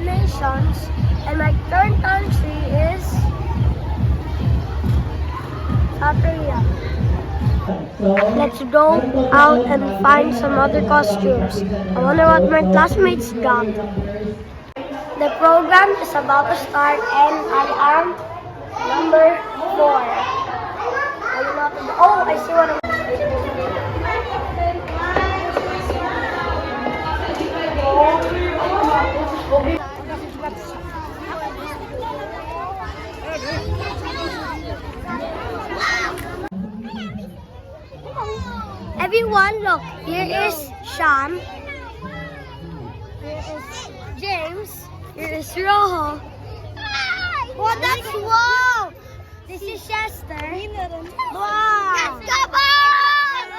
nations, and my third country is South Korea. Let's go out and find some other costumes. I wonder what my classmates got. The program is about to start and I am number 4. I will not. Oh, I see one of Everyone, look. Here is Sean. Here is James. Here is Rojo. Oh, that's wow. This is Chester. Wow. Let's go balls!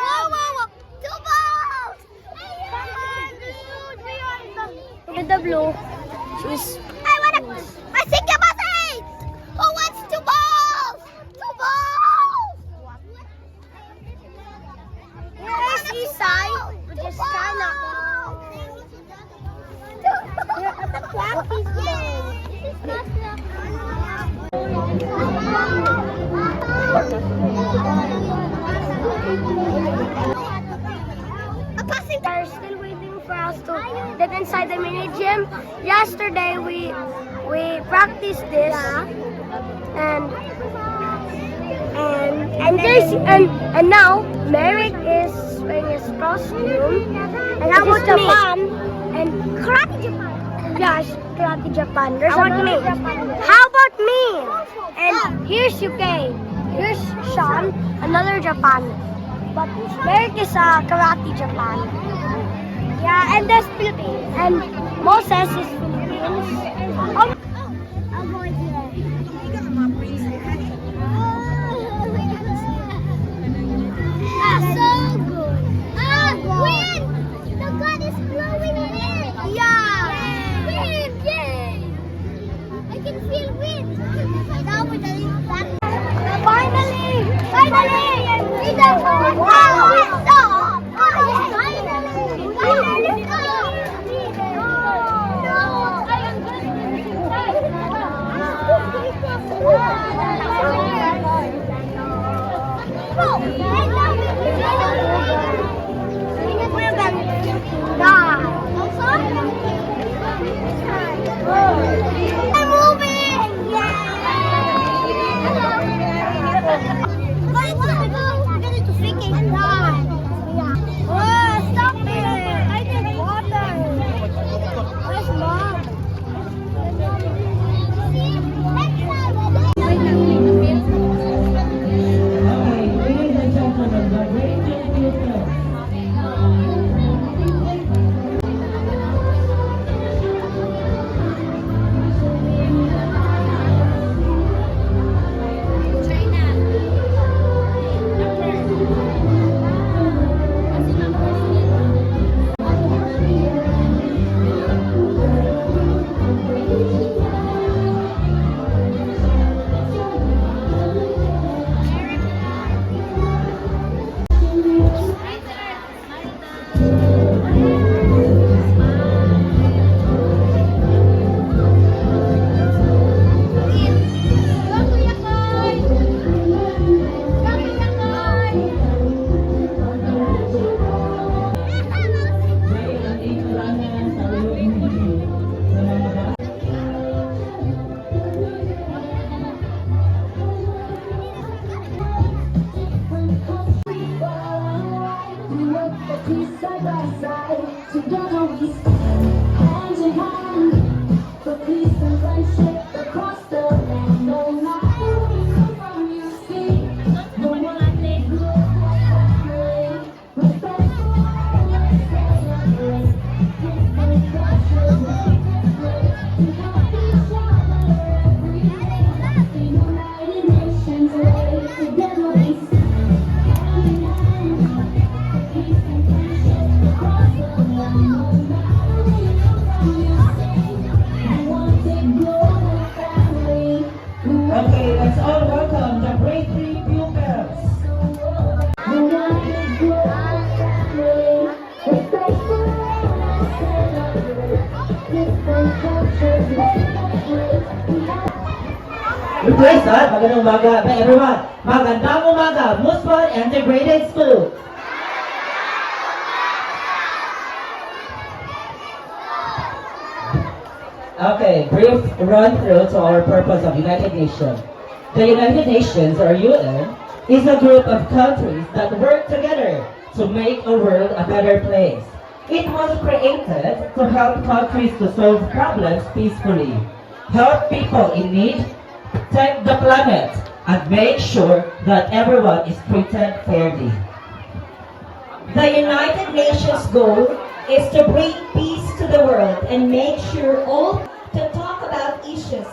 Whoa, whoa, whoa. 2 balls! Come on, dude. We are the blue. She's. I think you must 8. Who wants 2 balls? 2 balls! Here is Isai. Which is China. We're at the practice game. They're still waiting for us to get inside the mini gym. Yesterday we practiced this, and now Merrick is wearing his costume. And how about Japan? And Karate Japan. Yes, Karate Japan. There's me. How about me? And here's UK. Here's Sean, another Japan. But Merrick is Karate Japan. Yeah, and there's Philippines. And Moses is Philippines. Oh, I'm going there. So good. Wind! The gun is blowing wind. Yeah. Wind, yay! I can feel wind. Now we're going back. Finally! We don't want Praise God, magandang umaga. Everyone, magandang umaga. Musuan Integrated School. Okay, brief run through to our purpose of United Nations. The United Nations, or UN, is a group of countries that work together to make a world a better place. It was created to help countries to solve problems peacefully, help people in need, protect the planet, and make sure that everyone is treated fairly. The United Nations goal is to bring peace to the world and make sure all to talk about issues,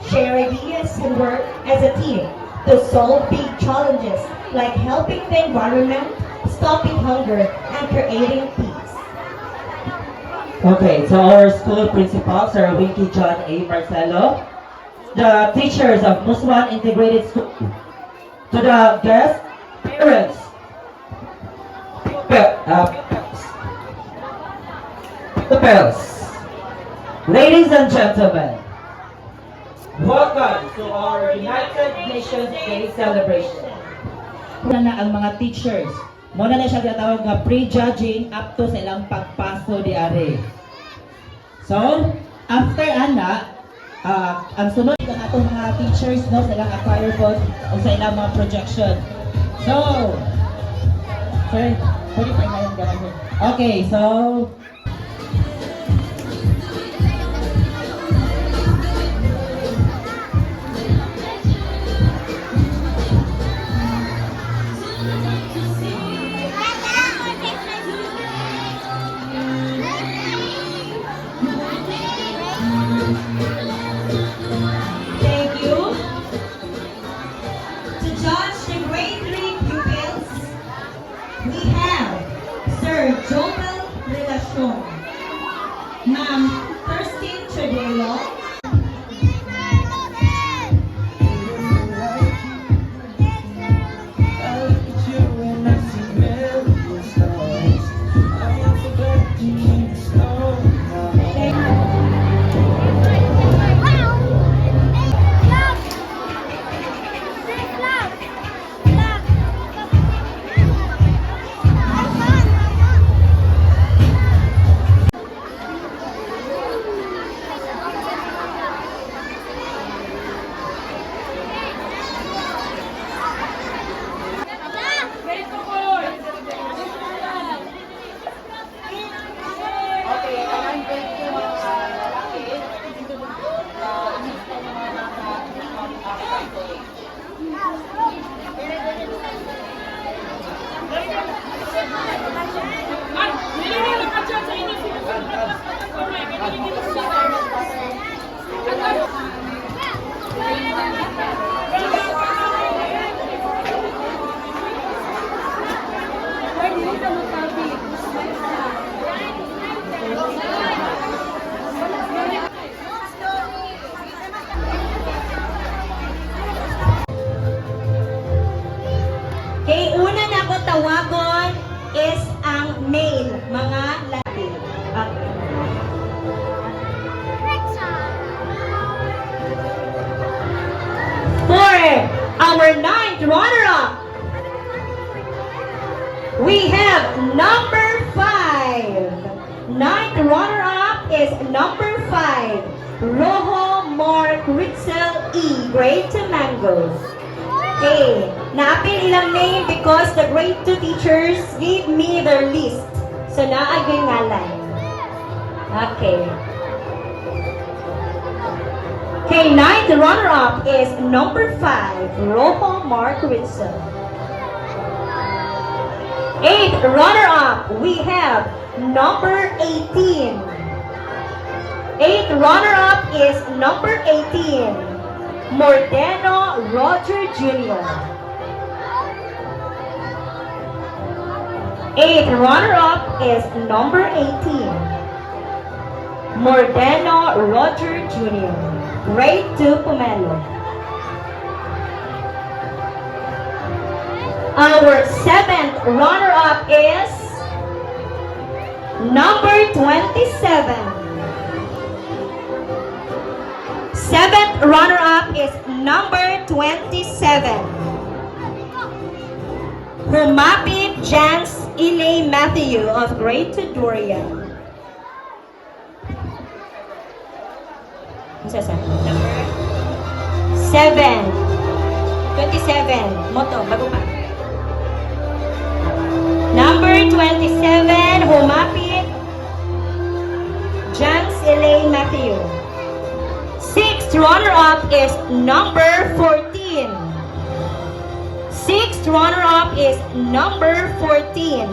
share ideas, and work as a team to solve big challenges like helping the environment, stopping hunger, and creating peace. Okay, so our school principals are Winky John A. Marcelo, the teachers of Musuan Integrated School, to the guests, parents, pupils, ladies and gentlemen, welcome to our United Nations Day celebration. Muna na ang mga teachers. Muna na siya tinatawag nga pre-judging up to sa ilang pagpaso di are. So, after ana, ang sunod ng atong mga teachers no sa ilang acquire board o sa ilang mga projection. So, sorry, pwede pa ngayon gawin. Okay, so Thank you. To judge the grade 3 pupils, we have Sir Joel Relacion, Ma'am Thurston Chodelo, kay una na ko tawagon is ang male, mga lalaki. Okay. For our 9th runner-up, we have number 5. 9th runner-up is number 5, Rojo Mark Ritzel E, grade 2 mangoes. Okay, naapil ilang name because the grade 2 teachers gave me their list. So naagay ngalan. Okay. Okay, 9th runner-up is number 5, Rojo Mark Ritzel. 8th runner-up, we have number 18. 8th runner-up is number 18. Mordeno Roger Jr. 8th runner-up is number 18. Mordeno Roger Jr. Grade 2 Pomelo. Our 7th runner-up is number 27. 7th runner-up is number 27. Humapit Jans Ilay Matthew of Grade 2 Dorian. Number 7. 27. Moto, bago pa. Number 27, humapit Jans Ilay Matthew. 6th runner-up is number 14. 6th runner-up is number 14.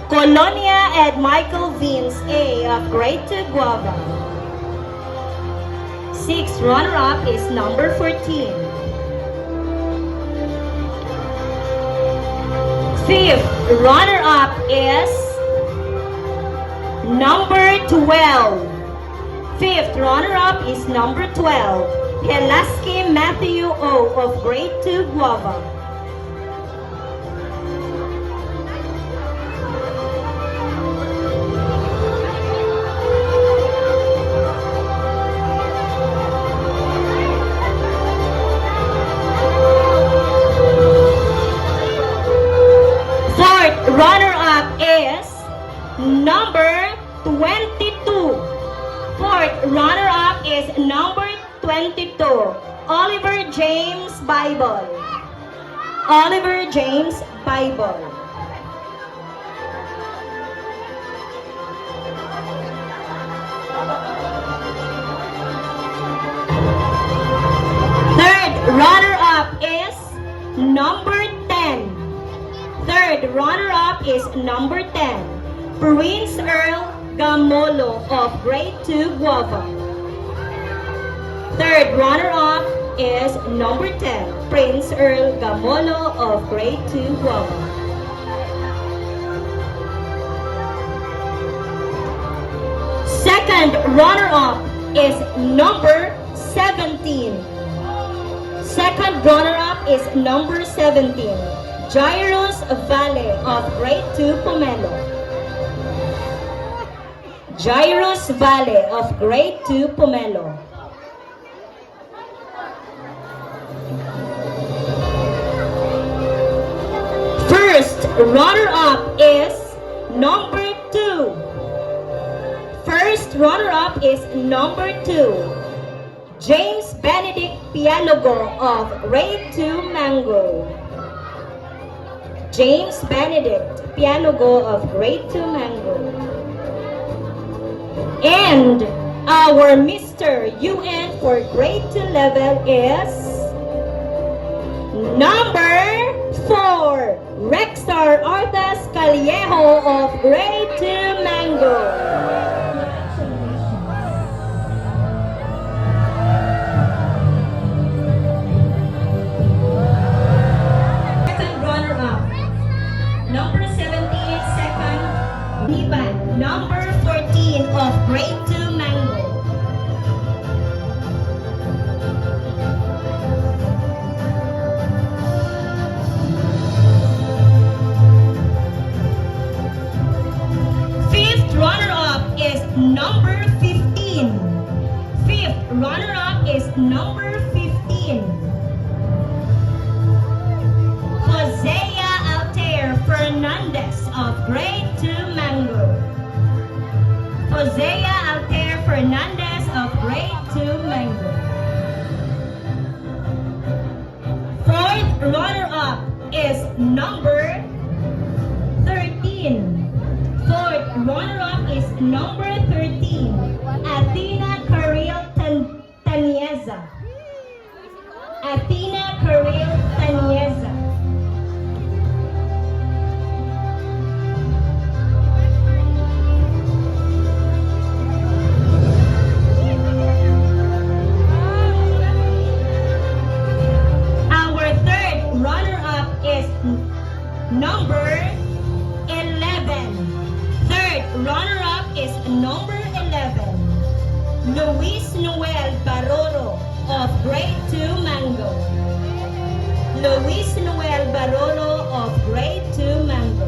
Colonia and Michael Vince A of Grade 2 Guava. 6th runner-up is number 14. 5th runner-up is number 12. 5th runner-up is number 12. Helaski Matthew O of Grade 2 Guava. Runner-up is number 22. 4th runner-up is number 22. Oliver James Bible. Oliver James Bible. Third runner-up is number 10. Third runner-up is number 10, Prince Earl Gamolo of Grade 2 Guava. Third runner-up is number 10, Prince Earl Gamolo of Grade 2 Guava. Second runner-up is number 17. Second runner-up is number 17. Jairus Valley of Grade 2 Pomelo. Jairus Valley of Grade 2 Pomelo. First runner-up is number 2. First runner-up is number 2. James Benedict Pialogo of Grade 2 Mango. James Benedict Pianogo of Grade 2 Mango. And our Mr. UN for Grade 2 level is number 4, Rexar Artas Callejo of Grade 2 Mango. Number 14 of Grade 2 Mango. Fifth runner-up is number 15. Fifth runner-up is number 15. Hosea Altair Fernandez of Grade 2 Mango. Hosea Altair Fernandez of Grade 2 Mango. Fourth runner-up is number 13. Fourth runner-up is number 13, Athena Karil Tanieza. Athena Karil Tanieza. Number 11. Third runner-up is number 11, Luis Noel Barolo of Grade 2 Mango. Luis Noel Barolo of Grade 2 Mango.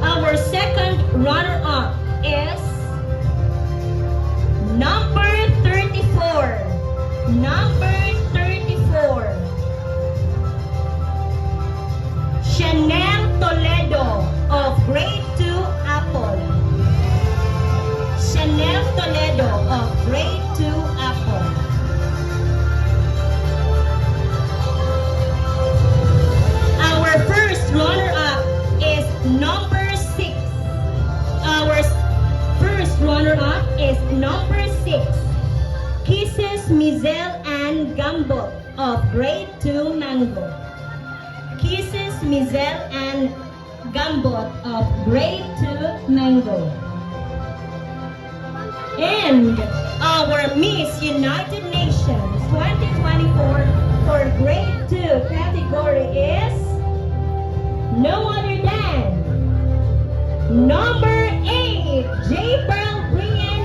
Our second runner-up is Mizel and Gambot of Grade 2 Mango. Kisses Mizel and Gambot of Grade 2 Mango. And our Miss United Nations 2024 for Grade 2 category is no other than number 8, J. Pearl Brian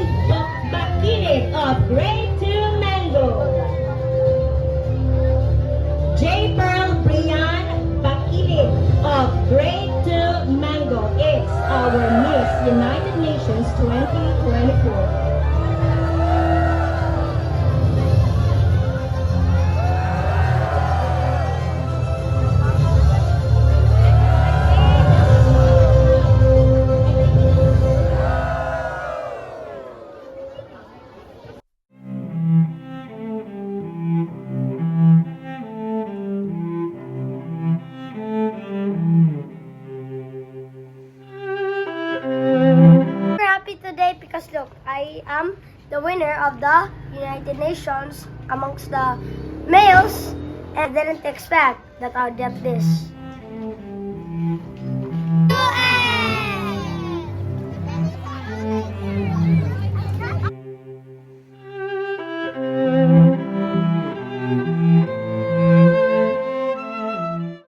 Bakilit of Grade 2 Mango. J. Pearl Brian Bakilit of Grade 2 Mango is our Miss United Nations 2024. We're happy today because look, I am the winner of the United Nations amongst the males, and I didn't expect that I'll get this.